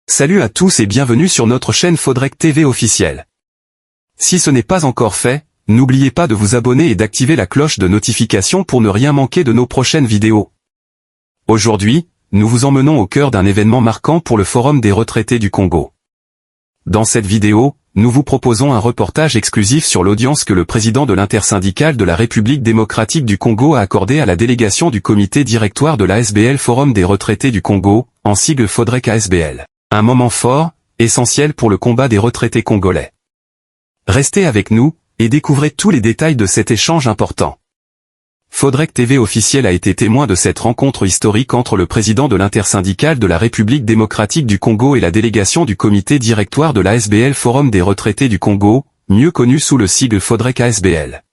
Salut à tous et bienvenue sur notre chaîne Fodrec TV officielle. Si ce n'est pas encore fait, n'oubliez pas de vous abonner et d'activer la cloche de notification pour ne rien manquer de nos prochaines vidéos. Aujourd'hui, nous vous emmenons au cœur d'un événement marquant pour le Forum des retraités du Congo. Dans cette vidéo, nous vous proposons un reportage exclusif sur l'audience que le président de l'intersyndicale de la République démocratique du Congo a accordée à la délégation du comité directoire de l'ASBL Forum des retraités du Congo, en sigle Fodrec ASBL. Un moment fort, essentiel pour le combat des retraités congolais. Restez avec nous, et découvrez tous les détails de cet échange important. Fodrec TV officiel a été témoin de cette rencontre historique entre le président de l'intersyndicale de la République démocratique du Congo et la délégation du comité directoire de l'ASBL Forum des retraités du Congo, mieux connu sous le sigle Fodrec ASBL.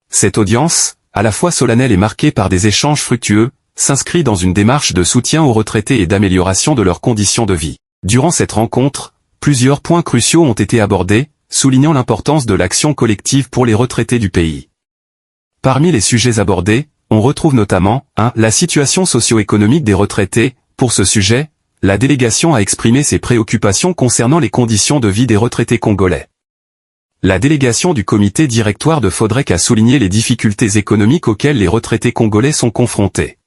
Cette audience, à la fois solennelle et marquée par des échanges fructueux, s'inscrit dans une démarche de soutien aux retraités et d'amélioration de leurs conditions de vie. Durant cette rencontre, plusieurs points cruciaux ont été abordés, soulignant l'importance de l'action collective pour les retraités du pays. Parmi les sujets abordés, on retrouve notamment 1. La situation socio-économique des retraités. Pour ce sujet, la délégation a exprimé ses préoccupations concernant les conditions de vie des retraités congolais. La délégation du comité directoire de Fodrec a souligné les difficultés économiques auxquelles les retraités congolais sont confrontés.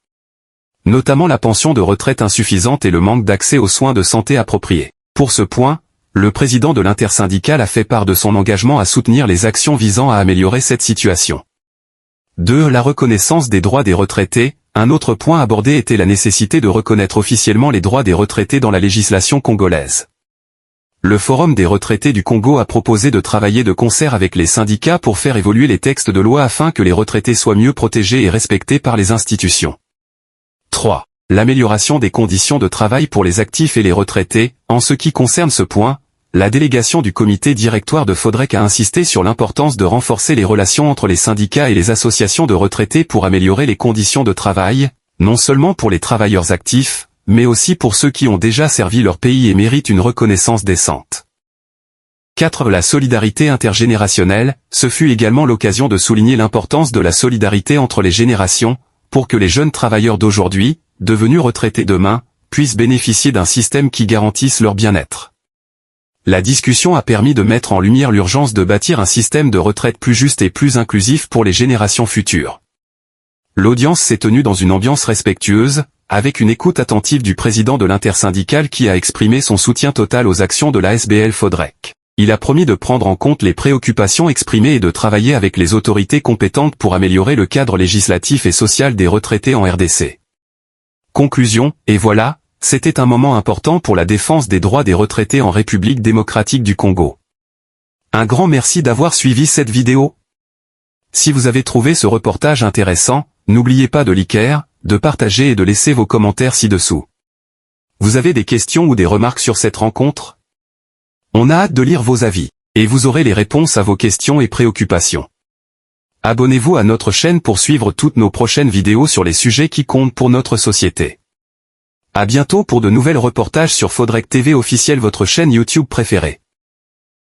Notamment la pension de retraite insuffisante et le manque d'accès aux soins de santé appropriés. Pour ce point, le président de l'intersyndicale a fait part de son engagement à soutenir les actions visant à améliorer cette situation. 2. La reconnaissance des droits des retraités. Un autre point abordé était la nécessité de reconnaître officiellement les droits des retraités dans la législation congolaise. Le Forum des retraités du Congo a proposé de travailler de concert avec les syndicats pour faire évoluer les textes de loi afin que les retraités soient mieux protégés et respectés par les institutions. 3. L'amélioration des conditions de travail pour les actifs et les retraités. En ce qui concerne ce point, la délégation du comité directoire de Fodrec a insisté sur l'importance de renforcer les relations entre les syndicats et les associations de retraités pour améliorer les conditions de travail, non seulement pour les travailleurs actifs, mais aussi pour ceux qui ont déjà servi leur pays et méritent une reconnaissance décente. 4. La solidarité intergénérationnelle. Ce fut également l'occasion de souligner l'importance de la solidarité entre les générations, pour que les jeunes travailleurs d'aujourd'hui, devenus retraités demain, puissent bénéficier d'un système qui garantisse leur bien-être. La discussion a permis de mettre en lumière l'urgence de bâtir un système de retraite plus juste et plus inclusif pour les générations futures. L'audience s'est tenue dans une ambiance respectueuse, avec une écoute attentive du président de l'intersyndicale qui a exprimé son soutien total aux actions de l'ASBL Fodrec. Il a promis de prendre en compte les préoccupations exprimées et de travailler avec les autorités compétentes pour améliorer le cadre législatif et social des retraités en RDC. Conclusion, et voilà, c'était un moment important pour la défense des droits des retraités en République démocratique du Congo. Un grand merci d'avoir suivi cette vidéo. Si vous avez trouvé ce reportage intéressant, n'oubliez pas de liker, de partager et de laisser vos commentaires ci-dessous. Vous avez des questions ou des remarques sur cette rencontre ? On a hâte de lire vos avis, et vous aurez les réponses à vos questions et préoccupations. Abonnez-vous à notre chaîne pour suivre toutes nos prochaines vidéos sur les sujets qui comptent pour notre société. À bientôt pour de nouvelles reportages sur Fodrec TV officiel, votre chaîne YouTube préférée.